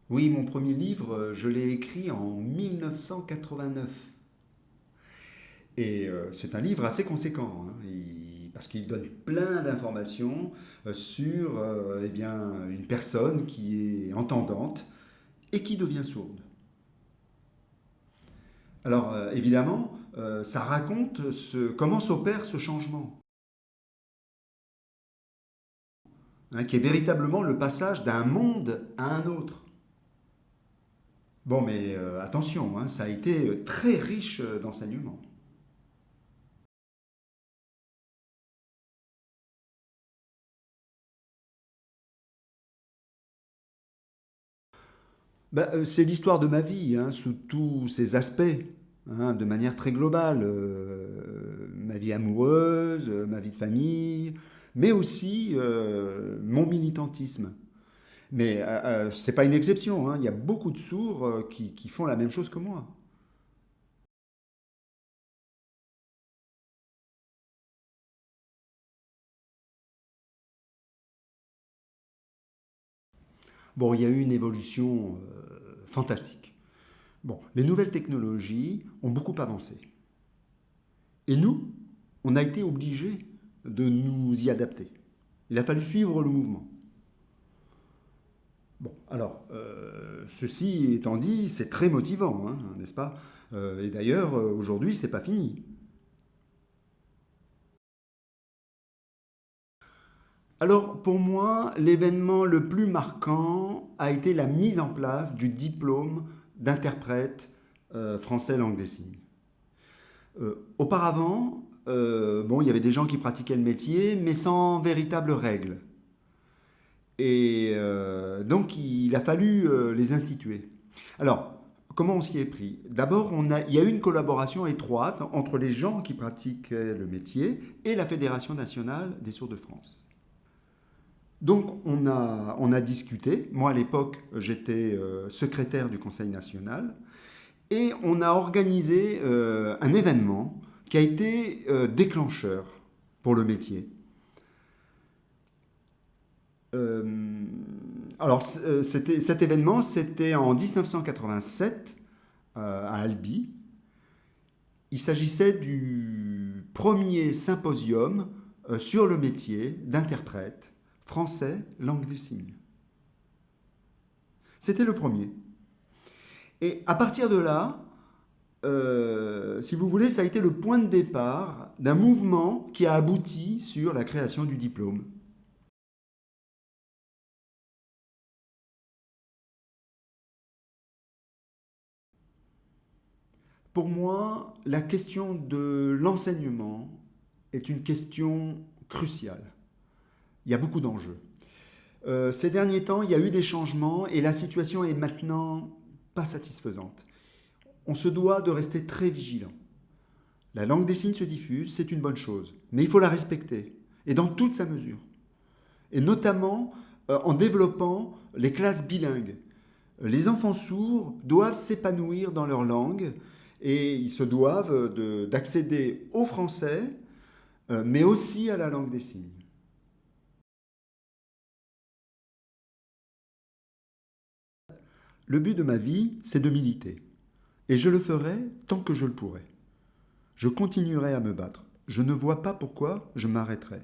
Oui, mon premier livre, je l'ai écrit en 1989. Et c'est un livre assez conséquent, hein, parce qu'il donne plein d'informations sur eh bien, une personne qui est entendante et qui devient sourde. Alors évidemment, ça raconte comment s'opère ce changement, hein, qui est véritablement le passage d'un monde à un autre. Bon, mais attention, hein, ça a été très riche d'enseignements. C'est l'histoire de ma vie, hein, sous tous ses aspects, hein, de manière très globale. Ma vie amoureuse, ma vie de famille, mais aussi mon militantisme. Mais ce n'est pas une exception, hein, il y a beaucoup de sourds qui font la même chose que moi. Bon, il y a eu une évolution fantastique. Bon, les nouvelles technologies ont beaucoup avancé. Et nous, on a été obligés de nous y adapter. Il a fallu suivre le mouvement. Bon, alors, ceci étant dit, c'est très motivant, hein, n'est-ce pas? Et d'ailleurs, aujourd'hui, c'est pas fini. Alors, pour moi, l'événement le plus marquant a été la mise en place du diplôme d'interprète français langue des signes. Auparavant, bon, il y avait des gens qui pratiquaient le métier, mais sans véritable règle. Et donc, il a fallu les instituer. Alors, comment on s'y est pris? D'abord, il y a eu une collaboration étroite entre les gens qui pratiquaient le métier et la Fédération nationale des sourds de France. Donc, on a discuté. Moi, à l'époque, j'étais secrétaire du Conseil national. Et on a organisé un événement qui a été déclencheur pour le métier. Euh, Cet événement, c'était en 1987 à Albi. Il s'agissait du premier symposium sur le métier d'interprète français langue des signes. C'était le premier. Et à partir de là, si vous voulez, ça a été le point de départ d'un mouvement qui a abouti sur la création du diplôme. Pour moi, la question de l'enseignement est une question cruciale. Il y a beaucoup d'enjeux. Ces derniers temps, il y a eu des changements et la situation est maintenant pas satisfaisante. On se doit de rester très vigilant. La langue des signes se diffuse, c'est une bonne chose, mais il faut la respecter, et dans toute sa mesure. Et notamment en développant les classes bilingues. Les enfants sourds doivent s'épanouir dans leur langue et ils se doivent d'accéder au français, mais aussi à la langue des signes. Le but de ma vie, c'est de militer. Et je le ferai tant que je le pourrai. Je continuerai à me battre. Je ne vois pas pourquoi je m'arrêterai.